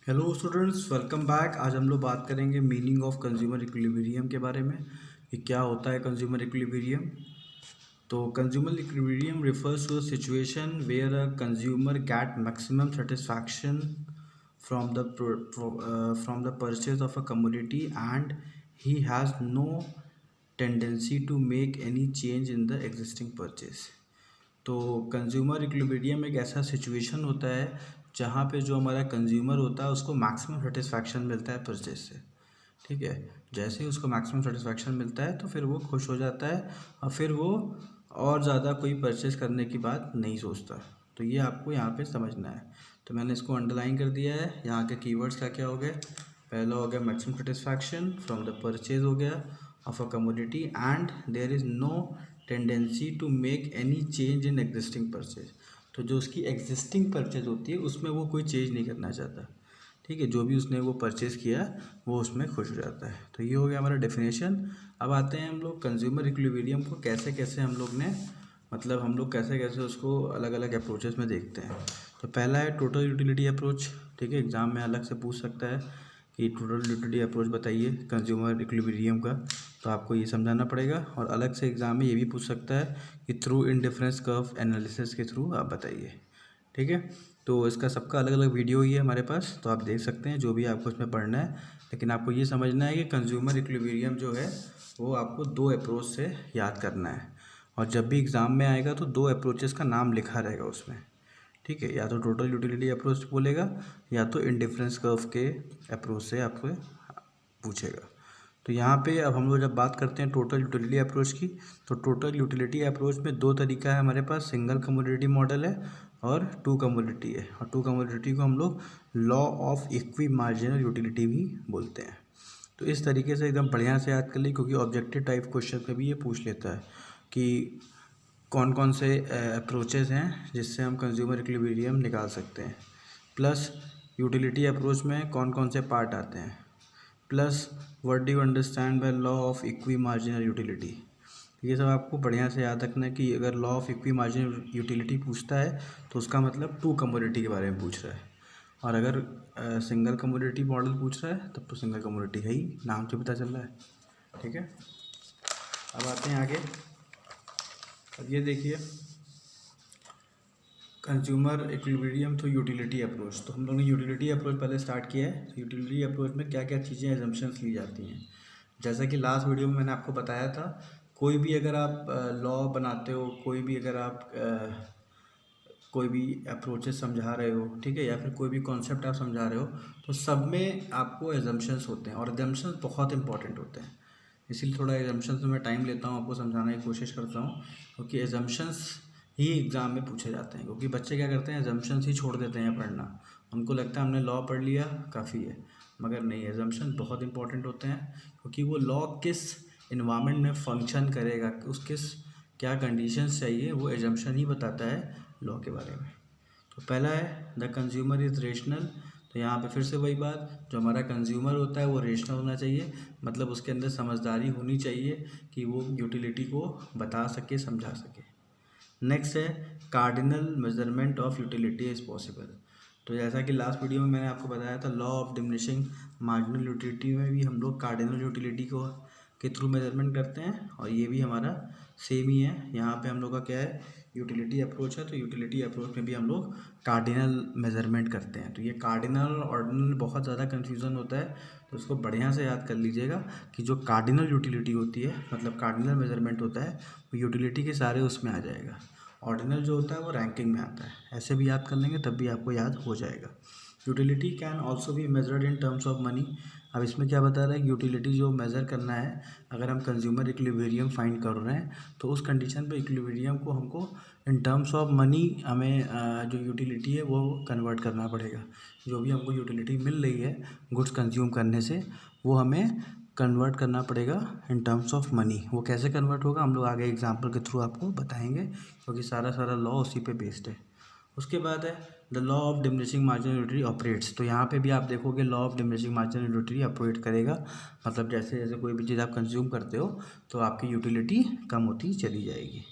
Hello students, welcome back. आज हम लोग बात करेंगे मीनिंग ऑफ कंज्यूमर इक्विलिब्रियम के बारे में कि क्या होता है कंज्यूमर इक्विलिब्रियम। तो consumer equilibrium refers to a situation where a consumer get maximum satisfaction from the purchase of a commodity and he has no tendency to make any change in the existing purchase. तो consumer equilibrium एक ऐसा situation होता है जहाँ पे जो हमारा consumer होता है उसको मैक्सिमम सेटिस्फैक्शन मिलता है परचेज से। ठीक है, जैसे ही उसको मैक्सिमम सेटिस्फैक्शन मिलता है तो फिर वो खुश हो जाता है और फिर वो और ज़्यादा कोई परचेज करने की बात नहीं सोचता। तो ये आपको यहाँ पे समझना है। तो मैंने इसको अंडरलाइन कर दिया है। यहाँ के कीवर्ड्स क्या क्या हो गए। पहला हो गया maximum satisfaction from the purchase हो गया of a commodity and there is no tendency to make any change in existing purchase. तो जो उसकी एग्जिस्टिंग परचेज होती है उसमें वो कोई चेंज नहीं करना चाहता। ठीक है, जो भी उसने वो परचेज़ किया वो उसमें खुश हो जाता है। तो ये हो गया हमारा डेफिनेशन। अब आते हैं हम लोग कंज्यूमर इक्विलिब्रियम को कैसे कैसे हम लोग ने हम लोग कैसे कैसे उसको अलग अलग अप्रोचेस में देखते हैं। तो पहला है टोटल यूटिलिटी अप्रोच। ठीक है, एग्जाम में अलग से पूछ सकता है कि टोटल यूटिलिटी अप्रोच बताइए कंज्यूमर इक्विलिब्रियम का, तो आपको ये समझाना पड़ेगा। और अलग से एग्जाम में ये भी पूछ सकता है कि थ्रू इंडिफरेंस कर्व एनालिसिस के थ्रू आप बताइए। ठीक है, तो इसका सबका अलग अलग वीडियो ही है हमारे पास, तो आप देख सकते हैं जो भी आपको इसमें पढ़ना है। लेकिन आपको ये समझना है कि कंज्यूमर इक्विलिब्रियम जो है वो आपको दो अप्रोच से याद करना है। और जब भी एग्ज़ाम में आएगा तो दो अप्रोचेस का नाम लिखा रहेगा उसमें। ठीक है, या तो टोटल यूटिलिटी अप्रोच बोलेगा या तो इंडिफरेंस कर्व के अप्रोच से आपको पूछेगा। तो यहाँ पे अब हम लोग जब बात करते हैं टोटल यूटिलिटी अप्रोच की, तो टोटल यूटिलिटी अप्रोच में दो तरीका है हमारे पास। सिंगल कमोडिटी मॉडल है और टू कमोडिटी है। और टू कमोडिटी को हम लोग law of equi marginal utility भी बोलते हैं। तो इस तरीके से एकदम बढ़िया से याद कर ली, क्योंकि ऑब्जेक्टिव टाइप क्वेश्चन में भी ये पूछ लेता है कि कौन कौन से अप्रोचेस हैं जिससे हम कंज्यूमर इक्विलिब्रियम निकाल सकते हैं, प्लस यूटिलिटी अप्रोच में कौन कौन से पार्ट आते हैं, plus what do you understand by law of equi marginal utility. ये सब आपको बढ़िया से याद रखना है कि अगर law of equi marginal utility पूछता है तो उसका मतलब टू कमोडिटी के बारे में पूछ रहा है। और अगर सिंगल कमोडिटी मॉडल पूछ रहा है तब तो सिंगल कमोडिटी है ही, नाम से पता चल रहा है। ठीक है, अब आते हैं आगे। अब ये देखिए consumer equilibrium through utility approach. तो हम लोग ने यूटिलिटी अप्रोच पहले स्टार्ट किया है। तो यूटिलिटी अप्रोच में क्या क्या चीज़ें एजम्पशंस ली जाती हैं, जैसा कि लास्ट वीडियो में मैंने आपको बताया था। कोई भी अगर आप लॉ बनाते हो, कोई भी अगर आप कोई भी अप्रोचेस समझा रहे हो, ठीक है, या फिर कोई भी कॉन्सेप्ट आप समझा रहे हो, तो सब में आपको एजम्पशंस होते हैं और एजम्पशंस बहुत इंपॉर्टेंट होते हैं। इसीलिए थोड़ा एजम्पशंस में मैं टाइम लेता हूँ, आपको समझाने की कोशिश करता हूँ, क्योंकि एजम्पशंस ही एग्ज़ाम में पूछे जाते हैं। क्योंकि बच्चे क्या करते हैं, एजम्पशंस ही छोड़ देते हैं पढ़ना। उनको लगता है हमने लॉ पढ़ लिया काफ़ी है, मगर नहीं, एजम्पशंस बहुत इंपॉर्टेंट होते हैं। क्योंकि वो लॉ किस इन्वायरमेंट में फंक्शन करेगा, उस किस क्या कंडीशंस चाहिए, वो एजम्पशन ही बताता है लॉ के बारे में। तो पहला है द कंज्यूमर इज़ रेशनल। तो यहाँ पे फिर से वही बात, जो हमारा कंज्यूमर होता है वो रेशनल होना चाहिए, मतलब उसके अंदर समझदारी होनी चाहिए कि वो यूटिलिटी को बता सके, समझा सके। नेक्स्ट है cardinal measurement of utility is possible. तो जैसा कि लास्ट वीडियो में मैंने आपको बताया था, law of diminishing marginal utility में भी हम लोग कार्डिनल यूटिलिटी को के थ्रू मेजरमेंट करते हैं, और ये भी हमारा सेम ही है। यहाँ पे हम लोग का क्या है, यूटिलिटी अप्रोच है, तो यूटिलिटी अप्रोच में भी हम लोग कार्डिनल मेजरमेंट करते हैं। तो ये कार्डिनल और ऑर्डिनल बहुत ज़्यादा कन्फ्यूज़न होता है, तो उसको बढ़िया से याद कर लीजिएगा कि जो कार्डिनल यूटिलिटी होती है, मतलब कार्डिनल मेजरमेंट होता है, वो यूटिलिटी के सारे उसमें आ जाएगा। ऑर्डिनल जो होता है वो रैंकिंग में आता है। ऐसे भी याद कर लेंगे तब भी आपको याद हो जाएगा। Utility can also be measured in terms of money. अब इसमें क्या बता रहा है कि यूटिलिटी जो मेज़र करना है, अगर हम कंज्यूमर इक्विलिब्रियम फाइंड कर रहे हैं तो उस कंडीशन पे इक्विलिब्रियम को हमको इन टर्म्स ऑफ मनी हमें जो यूटिलिटी है वो कन्वर्ट करना पड़ेगा। जो भी हमको यूटिलिटी मिल रही है गुड्स कंज्यूम करने से, वो हमें कन्वर्ट करना पड़ेगा इन टर्म्स ऑफ मनी। वो कैसे कन्वर्ट होगा हम लोग आगे एग्जांपल के थ्रू आपको बताएंगे, क्योंकि सारा लॉ उसी पे बेस्ड है। उसके बाद है the law of diminishing marginal utility operates. तो यहाँ पे भी आप देखोगे law of diminishing marginal utility operate करेगा, मतलब जैसे जैसे कोई भी चीज़ आप कंज्यूम करते हो तो आपकी यूटिलिटी कम होती चली जाएगी।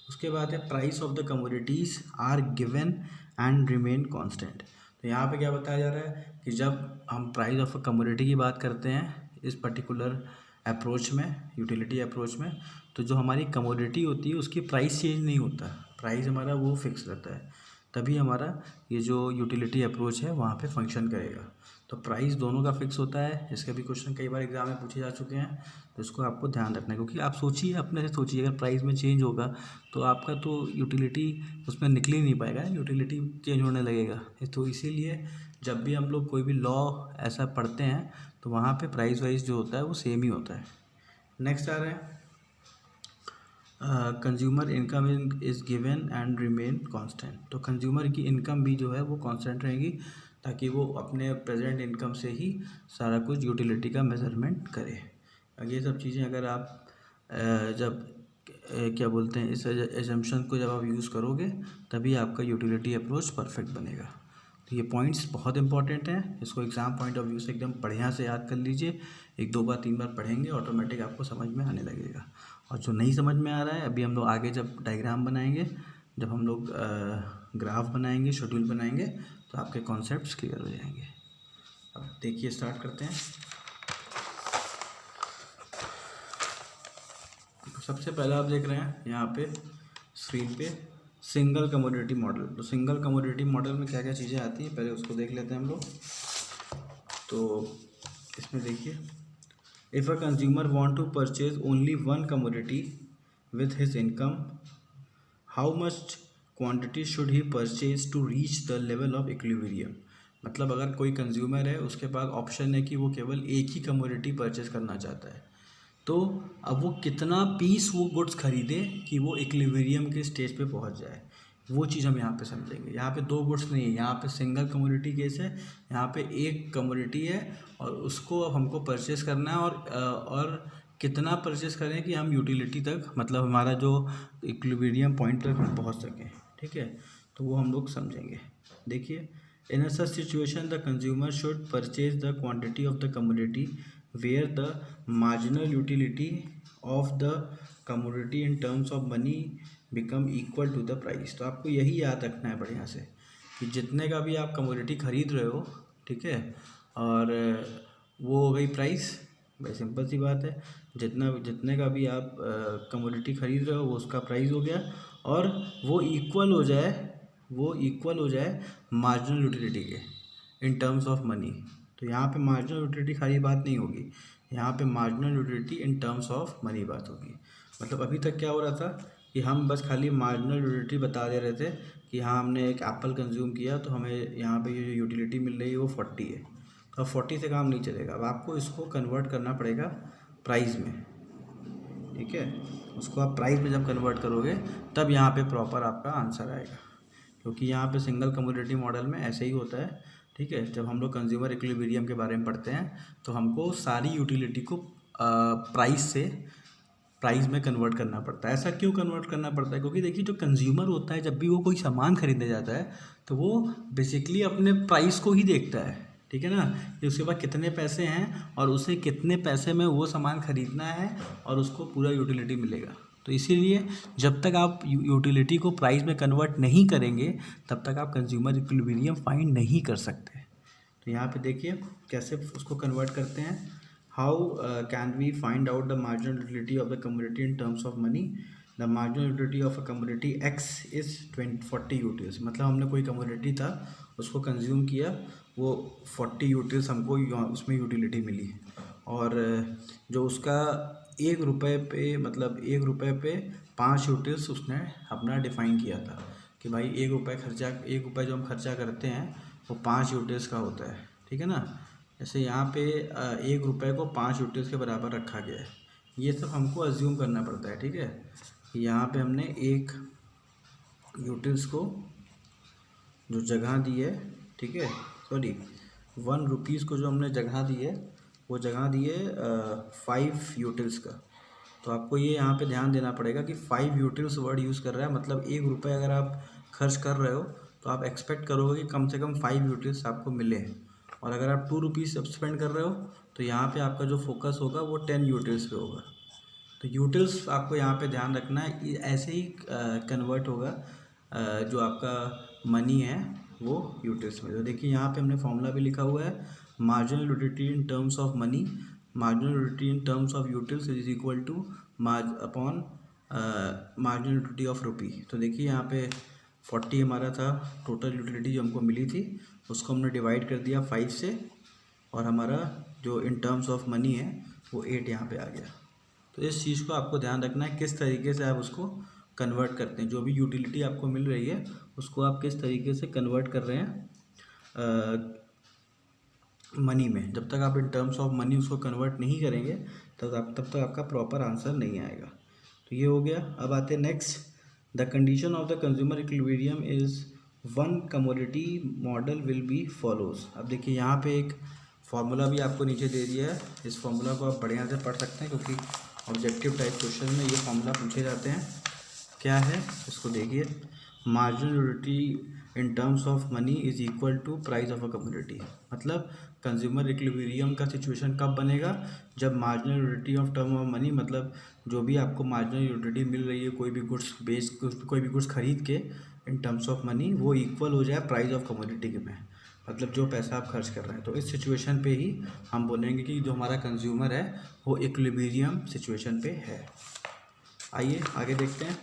उसके बाद है price of the commodities are given and remain constant. तो यहाँ पे क्या बताया जा रहा है कि जब हम प्राइस ऑफ अ कमोडिटी की बात करते हैं इस पर्टिकुलर अप्रोच में, यूटिलिटी अप्रोच में, तो जो हमारी कमोडिटी होती है उसकी प्राइस चेंज नहीं होता, प्राइस हमारा वो फिक्स रहता है, तभी हमारा ये जो यूटिलिटी अप्रोच है वहाँ पे फंक्शन करेगा। तो प्राइस दोनों का फिक्स होता है, इसके भी क्वेश्चन कई बार एग्जाम में पूछे जा चुके हैं, तो इसको आपको ध्यान रखना है, क्योंकि आप सोचिए, अपने से सोचिए, अगर प्राइस में चेंज होगा तो आपका तो यूटिलिटी उसमें निकल ही नहीं पाएगा, यूटिलिटी चेंज होने लगेगा। तो इसीलिए जब भी हम लोग कोई भी लॉ ऐसा पढ़ते हैं तो वहाँ पे प्राइस वाइज जो होता है वो सेम ही होता है। नेक्स्ट आ रहे हैं consumer income is given and remain constant. तो कंज्यूमर की इनकम भी जो है वो कांस्टेंट रहेगी, ताकि वो अपने प्रेजेंट इनकम से ही सारा कुछ यूटिलिटी का मेजरमेंट करे। ये सब चीज़ें अगर आप जब क्या बोलते हैं, इस एजम्पशन को जब आप यूज़ करोगे तभी आपका यूटिलिटी अप्रोच परफेक्ट बनेगा। तो ये पॉइंट्स बहुत इंपॉर्टेंट हैं, इसको एग्ज़ाम पॉइंट ऑफ व्यू से एकदम बढ़िया से याद कर लीजिए। 1-2 बार 3 बार पढ़ेंगे ऑटोमेटिक आपको समझ में आने लगेगा। और जो नहीं समझ में आ रहा है, अभी हम लोग आगे जब डायग्राम बनाएंगे, जब हम लोग ग्राफ बनाएंगे, शेड्यूल बनाएंगे, तो आपके कॉन्सेप्ट्स क्लियर हो जाएंगे। अब देखिए, स्टार्ट करते हैं। सबसे पहला आप देख रहे हैं यहाँ पे स्क्रीन पे सिंगल कमोडिटी मॉडल। तो सिंगल कमोडिटी मॉडल में क्या क्या चीज़ें आती हैं, पहले उसको देख लेते हैं हम लोग। तो इसमें देखिए, if a consumer want to purchase only one commodity with his income, how much quantity should he purchase to reach the level of equilibrium. मतलब अगर कोई कंज्यूमर है, उसके पास ऑप्शन है कि वो केवल एक ही कमोडिटी परचेज करना चाहता है, तो अब वो कितना पीस वो गुड्स खरीदे कि वो इक्विलिब्रियम के स्टेज पे पहुंच जाए, वो चीज़ हम यहाँ पे समझेंगे। यहाँ पे 2 गुड्स नहीं है, यहाँ पे सिंगल कमोडिटी केस है, यहाँ पे एक कमोडिटी है और उसको अब हमको परचेस करना है, और कितना परचेस करें कि हम यूटिलिटी तक, मतलब हमारा जो इक्विलिब्रियम पॉइंट तक हम पहुँच सकें। ठीक है, तो वो हम लोग समझेंगे। देखिए, in a such situation the consumer should purchase the quantity of the commodity where the marginal utility of the commodity in terms of money become equal to the price। तो आपको यही याद रखना है बढ़िया से कि जितने का भी आप कमोडिटी खरीद रहे हो, ठीक है, और वो हो गई प्राइस, भाई सिंपल सी बात है, जितने का भी आप कमोडिटी खरीद रहे हो वो उसका प्राइस हो गया, और वो इक्वल हो जाए मार्जिनल यूटिलिटी के इन टर्म्स ऑफ मनी। तो यहाँ पे मार्जिनल यूटिलिटी खाली बात नहीं होगी, यहाँ पे marginal utility in terms of money बात होगी। मतलब अभी तक क्या हो रहा था कि हम बस खाली मार्जिनल यूटिलिटी बता दे रहे थे कि हाँ, हमने एक एप्पल कंज्यूम किया तो हमें यहाँ पे ये जो यूटिलिटी मिल रही है वो 40 है। तो अब 40 से काम नहीं चलेगा, अब आपको इसको कन्वर्ट करना पड़ेगा प्राइस में। ठीक है, उसको आप प्राइस में जब कन्वर्ट करोगे तब यहाँ पे प्रॉपर आपका आंसर आएगा, क्योंकि यहाँ पे सिंगल कमोडिटी मॉडल में ऐसे ही होता है। ठीक है, जब हम लोग कंज्यूमर इक्विलिब्रियम के बारे में पढ़ते हैं तो हमको सारी यूटिलिटी को प्राइस में कन्वर्ट करना पड़ता है। ऐसा क्यों कन्वर्ट करना पड़ता है? क्योंकि देखिए, जो कंज्यूमर होता है जब भी वो कोई सामान खरीदने जाता है तो वो बेसिकली अपने प्राइस को ही देखता है। ठीक है ना, कि उसके पास कितने पैसे हैं और उसे कितने पैसे में वो सामान खरीदना है और उसको पूरा यूटिलिटी मिलेगा। तो इसीलिए जब तक आप यूटिलिटी को प्राइस में कन्वर्ट नहीं करेंगे तब तक आप कंज्यूमर इक्विलिब्रियम फाइंड नहीं कर सकते। तो यहाँ पे देखिए कैसे उसको कन्वर्ट करते हैं। How can we find out the marginal utility of the commodity in terms of money. The marginal utility of a commodity X is 40 utils. मतलब हमने कोई कमोडिटी था, उसको कंज्यूम किया, वो 40 यूटिल्स हमको उसमें यूटिलिटी मिली, और जो उसका 1 रुपये पे, मतलब 1 रुपये पे 5 यूटिल्स उसने अपना डिफ़ाइन किया था कि भाई 1 रुपये जो हम खर्चा करते हैं वो 5 यूटिल्स का होता है। ठीक है ना, जैसे यहाँ पे 1 रुपये को 5 यूटिल्स के बराबर रखा गया है, ये सब हमको अज्यूम करना पड़ता है। ठीक है, यहाँ पे हमने 1 यूटिल्स को जो जगह दी है, ठीक है, 1 रुपीज़ को जो हमने जगह दी है वो जगह दी है 5 यूटिल्स का। तो आपको ये यहाँ पे ध्यान देना पड़ेगा कि 5 यूटिल्स वर्ड यूज़ कर रहा है, मतलब 1 रुपये अगर आप खर्च कर रहे हो तो आप एक्सपेक्ट करोगे कि कम से कम 5 यूटिल्स आपको मिले, और अगर आप 2 रुपीज़ स्पेंड कर रहे हो तो यहाँ पे आपका जो फोकस होगा वो 10 यूटिल्स पे होगा। तो यूटिल्स आपको यहाँ पे ध्यान रखना है, ऐसे ही कन्वर्ट होगा जो आपका मनी है वो यूटिल्स में। तो देखिए यहाँ पे हमने फॉर्मूला भी लिखा हुआ है, marginal utility in terms of money, marginal utility in terms of utils is equal two upon marginal utility of rupee. तो देखिए यहाँ पे 40 हमारा था टोटल यूटिलिटी जो हमको मिली थी, उसको हमने डिवाइड कर दिया 5 से, और हमारा जो इन टर्म्स ऑफ मनी है वो 8 यहाँ पे आ गया। तो इस चीज़ को आपको ध्यान रखना है, किस तरीके से आप उसको कन्वर्ट करते हैं। जो भी यूटिलिटी आपको मिल रही है उसको आप किस तरीके से कन्वर्ट कर रहे हैं मनी में। जब तक आप इन टर्म्स ऑफ मनी उसको कन्वर्ट नहीं करेंगे तब तक आपका प्रॉपर आंसर नहीं आएगा। तो ये हो गया। अब आते हैं next, the condition of the consumer equilibrium is one commodity model will be follows. अब देखिए यहाँ पे एक फार्मूला भी आपको नीचे दे दिया है, इस फार्मूला को आप बढ़िया से पढ़ सकते हैं क्योंकि ऑब्जेक्टिव टाइप क्वेश्चन में ये फार्मूला पूछे जाते हैं। क्या है इसको देखिए, marginal utility in terms of money is equal to price of a commodity. मतलब कंज्यूमर इक्विलिब्रियम का सिचुएशन कब बनेगा, जब marginal utility of term of money, मतलब जो भी आपको मार्जिनल यूटिलिटी मिल रही है कोई भी गुड्स खरीद के इन टर्म्स ऑफ मनी, वो इक्वल हो जाए प्राइस ऑफ कमोडिटी के में, मतलब जो पैसा आप खर्च कर रहे हैं। तो इस सिचुएशन पे ही हम बोलेंगे कि जो हमारा कंज्यूमर है वो इक्विलिब्रियम सिचुएशन पे है। आइए आगे देखते हैं।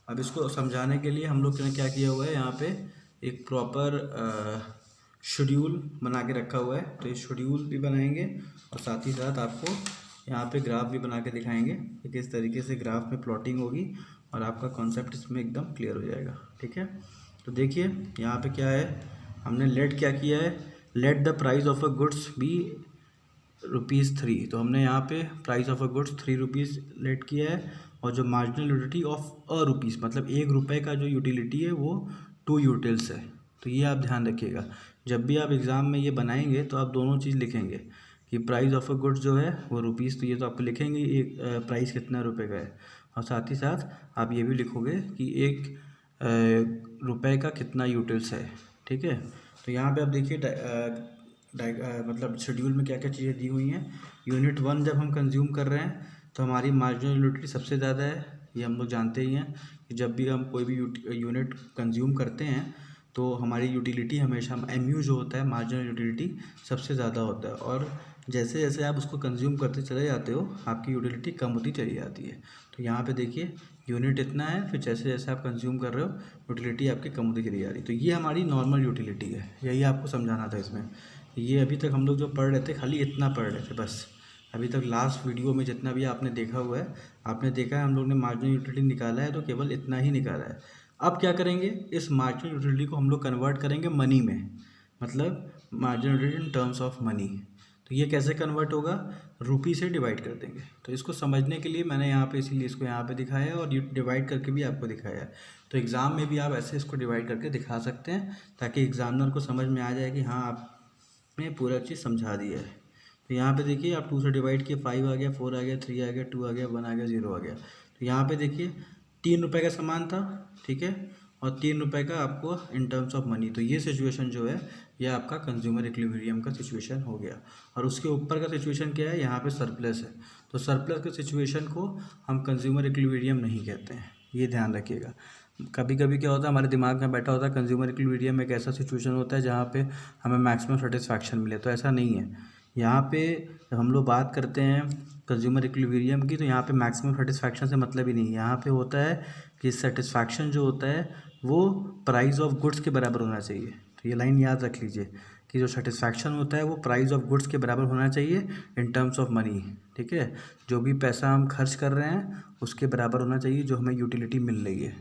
अब इसको समझाने के लिए हम लोग ने क्या किया हुआ है, यहाँ पे एक प्रॉपर शेड्यूल बना के रखा हुआ है। तो ये शेड्यूल भी बनाएंगे और साथ ही साथ आपको यहाँ पे ग्राफ भी बना के दिखाएंगे कि किस तरीके से ग्राफ में प्लॉटिंग होगी और आपका कॉन्सेप्ट इसमें एकदम क्लियर हो जाएगा। ठीक है, तो देखिए यहाँ पे क्या है, हमने लेट क्या किया है, let the price of a goods be ₹3। तो हमने यहाँ पे price of a goods ₹3 let किया है, और जो marginal utility of a rupees, मतलब ₹1 का जो यूटिलिटी है वो 2 यूटिल्स है। तो ये आप ध्यान रखिएगा, जब भी आप एग्ज़ाम में ये बनाएंगे तो आप दोनों चीज़ लिखेंगे कि प्राइस ऑफ अ गुड्स जो है वो रुपीज़, तो ये तो आपको लिखेंगे एक प्राइस कितना रुपए का है, और साथ ही साथ आप ये भी लिखोगे कि ₹1 का कितना यूटिल्स है। ठीक है, तो यहाँ पे आप देखिए मतलब शेड्यूल में क्या क्या चीज़ें दी हुई हैं। यूनिट 1 जब हम कंज्यूम कर रहे हैं तो हमारी मार्जिनल यूटिलिटी सबसे ज़्यादा है, ये हम लोग जानते ही हैं कि जब भी हम कोई भी यूनिट कंज्यूम करते हैं तो हमारी यूटिलिटी हमेशा MU जो होता है मार्जिनल यूटिलिटी सबसे ज़्यादा होता है, और जैसे जैसे आप उसको कंज्यूम करते चले जाते हो आपकी यूटिलिटी कम होती चली जाती है। तो यहाँ पे देखिए यूनिट इतना है, फिर जैसे जैसे आप कंज्यूम कर रहे हो यूटिलिटी आपकी कम होती चली जा रही है। तो ये हमारी नॉर्मल यूटिलिटी है, यही आपको समझाना था इसमें। ये अभी तक हम लोग जो पढ़ रहे थे खाली इतना पढ़ रहे थे बस। अभी तक लास्ट वीडियो में जितना भी आपने देखा हुआ है, आपने देखा है हम लोग ने मार्जिनल यूटिलिटी निकाला है तो केवल इतना ही निकाला है। अब क्या करेंगे, इस मार्जिनल यूटिलिटी को हम लोग कन्वर्ट करेंगे मनी में, मतलब marginal utility in terms of money. तो ये कैसे कन्वर्ट होगा, रुपी से डिवाइड कर देंगे। तो इसको समझने के लिए मैंने यहाँ पे इसीलिए इसको यहाँ पे दिखाया है और डिवाइड करके भी आपको दिखाया है। तो एग्ज़ाम में भी आप ऐसे इसको डिवाइड करके दिखा सकते हैं ताकि एग्जामिनर को समझ में आ जाए कि हाँ आपने पूरा चीज़ समझा दिया है। तो यहाँ पे देखिए आप 2 से डिवाइड किए, 5 आ गया, 4 आ गया, 3 आ गया, 2 आ गया, 1 आ गया, 0 आ गया। तो यहाँ पे देखिए ₹3 का सामान था, ठीक है, और ₹3 का आपको इन टर्म्स ऑफ मनी। तो ये सिचुएशन जो है ये आपका कंज्यूमर इक्विलिब्रियम का सिचुएशन हो गया। और उसके ऊपर का सिचुएशन क्या है, यहाँ पे सरप्लस है। तो सरप्लस के सिचुएशन को हम कंज्यूमर इक्विलिब्रियम नहीं कहते हैं, ये ध्यान रखिएगा। कभी कभी क्या होता है हमारे दिमाग में बैठा होता है कंज्यूमर इक्विलिब्रियम एक ऐसा सिचुएशन होता है जहाँ पे हमें मैक्सिमम सेटिस्फैक्शन मिले, तो ऐसा नहीं है। यहाँ पे जब हम लोग बात करते हैं कंज्यूमर इक्विलिब्रियम की तो यहाँ पे मैक्सिमम सेटिस्फैक्शन से मतलब ही नहीं है। यहाँ पे होता है कि सेटिस्फैक्शन जो होता है वो प्राइस ऑफ गुड्स के बराबर होना चाहिए। तो ये लाइन याद रख लीजिए कि जो सेटिस्फैक्शन होता है वो प्राइस ऑफ गुड्स के बराबर होना चाहिए इन टर्म्स ऑफ मनी। ठीक है, जो भी पैसा हम खर्च कर रहे हैं उसके बराबर होना चाहिए जो हमें यूटिलिटी मिल रही है।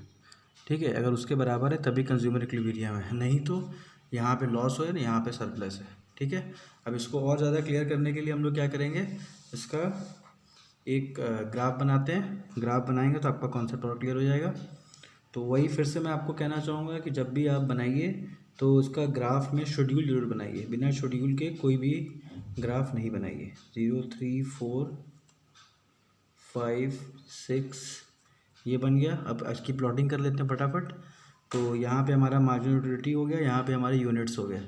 ठीक है, अगर उसके बराबर है तभी कंज्यूमर इक्विलिब्रियम है, नहीं तो यहाँ पे लॉस हो है, यहाँ पे सरप्लस है। ठीक है, अब इसको और ज़्यादा क्लियर करने के लिए हम लोग क्या करेंगे, इसका एक ग्राफ बनाते हैं। ग्राफ बनाएंगे तो आपका कॉन्सेप्ट और क्लियर हो जाएगा। तो वही फिर से मैं आपको कहना चाहूँगा कि जब भी आप बनाइए तो उसका ग्राफ में शेड्यूल जरूर बनाइए, बिना शेड्यूल के कोई भी ग्राफ नहीं बनाइए। 0, 3, 4, 5, 6 ये बन गया। अब इसकी प्लॉटिंग कर लेते हैं फटाफट। तो यहाँ पे हमारा मार्जिनल यूटिलिटी हो गया, यहाँ पे हमारे यूनिट्स हो गए।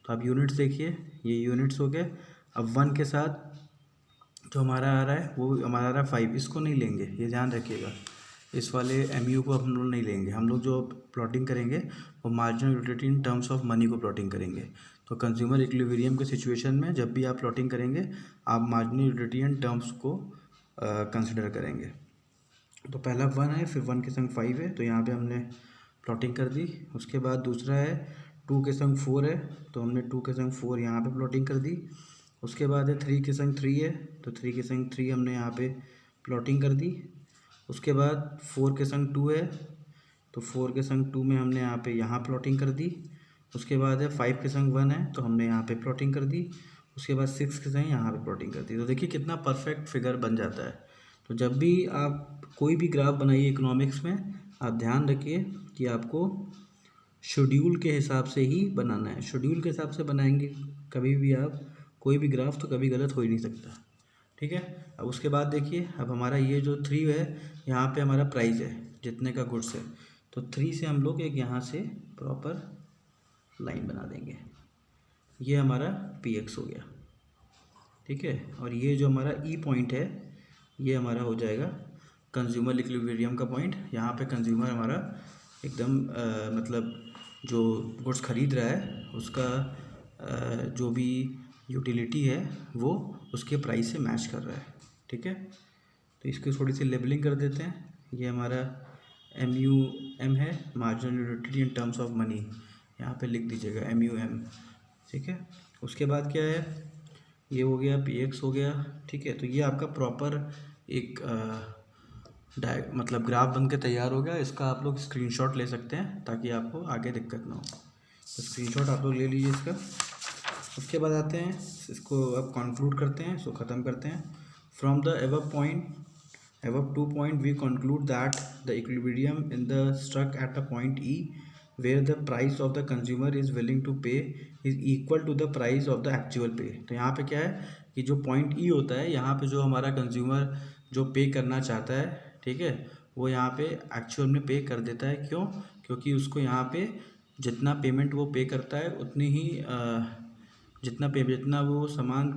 तो आप यूनिट्स देखिए, ये यूनिट्स हो गए। अब 1 के साथ जो हमारा आ रहा है वो हमारा आ रहा है 5, इसको नहीं लेंगे, ये ध्यान रखिएगा। इस वाले MU को हम लोग नहीं लेंगे। हम लोग जो प्लॉटिंग करेंगे वो marginal utility in terms of money को प्लॉटिंग करेंगे। तो कंज्यूमर इक्विलिब्रियम के सिचुएशन में जब भी आप प्लॉटिंग करेंगे आप मार्जिनल यूटिलिटी इन टर्म्स को कंसिडर करेंगे। तो पहला 1 है, फिर 1 के संग 5 है, तो यहाँ पे हमने प्लॉटिंग कर दी। उसके बाद दूसरा है 2 के संग 4 है, तो हमने 2 के संग 4 यहाँ पे प्लॉटिंग कर दी। उसके बाद है 3 के संग 3 है, तो 3 के संग 3 हमने यहाँ पे प्लॉटिंग कर दी। उसके बाद 4 के संग 2 है, तो 4 के संग 2 में हमने यहाँ प्लॉटिंग कर दी। उसके बाद है 5 के संग 1 है, तो हमने यहाँ पे प्लॉटिंग कर दी। उसके बाद 6 के संग यहाँ पे प्लॉटिंग कर दी। तो देखिए कितना परफेक्ट फिगर बन जाता है। तो जब भी आप कोई भी ग्राफ बनाइए इकोनॉमिक्स में, आप ध्यान रखिए कि आपको शेड्यूल के हिसाब से ही बनाना है। शेड्यूल के हिसाब से बनाएंगे कभी भी आप कोई भी ग्राफ, तो कभी गलत हो ही नहीं सकता। ठीक है, अब उसके बाद देखिए, अब हमारा ये जो 3 है, यहाँ पे हमारा प्राइस है जितने का गुड्स है, तो 3 से हम लोग एक यहाँ से प्रॉपर लाइन बना देंगे। ये हमारा PX हो गया। ठीक है, और ये जो हमारा E पॉइंट है ये हमारा हो जाएगा कंज्यूमर इक्विलिब्रियम का पॉइंट। यहाँ पे कंज्यूमर हमारा एकदम मतलब जो गुड्स खरीद रहा है उसका जो भी यूटिलिटी है वो उसके प्राइस से मैच कर रहा है। ठीक है, तो इसकी थोड़ी सी लेबलिंग कर देते हैं। ये हमारा MUM है, marginal utility in terms of money, यहाँ पे लिख दीजिएगा MUM। ठीक है, उसके बाद क्या है, ये हो गया PX हो गया। ठीक है, तो ये आपका प्रॉपर एक मतलब ग्राफ बन के तैयार हो गया। इसका आप लोग स्क्रीनशॉट ले सकते हैं ताकि आपको आगे दिक्कत ना हो। तो स्क्रीनशॉट आप लोग ले लीजिए इसका। उसके बाद आते हैं, इसको अब कंक्लूड करते हैं, इसको ख़त्म करते हैं। From the above 2 point we conclude that the equilibrium in the struck at a point E where the price of the consumer is willing to pay is equal to the price of the actual pay। तो यहाँ पे क्या है कि जो point E होता है, यहाँ पे जो हमारा कंज्यूमर जो पे करना चाहता है, ठीक है, वो यहाँ पे एक्चुअल में पे कर देता है। क्यों? क्योंकि उसको यहाँ पे जितना पेमेंट वो पे करता है उतनी ही जितना वो सामान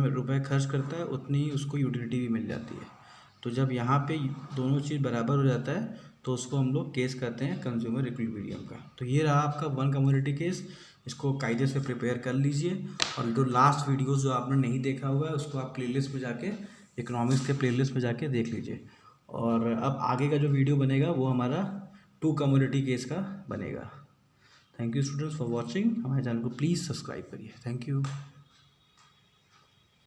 रुपए खर्च करता है उतनी ही उसको यूटिलिटी भी मिल जाती है। तो जब यहाँ पे दोनों चीज़ बराबर हो जाता है तो उसको हम लोग केस कहते हैं कंज्यूमर इक्विलिब्रियम का। तो ये रहा आपका 1 कमोडिटी केस। इसको कायदे से प्रिपेयर कर लीजिए, और जो लास्ट वीडियोस जो आपने नहीं देखा हुआ है उसको आप प्लेलिस्ट में जाके, इकोनॉमिक्स के प्लेलिस्ट में जाके देख लीजिए। और अब आगे का जो वीडियो बनेगा वो हमारा 2 कमोडिटी केस का बनेगा। Thank you students for watching. हमारे चैनल को प्लीज़ सब्सक्राइब करिए। Thank you.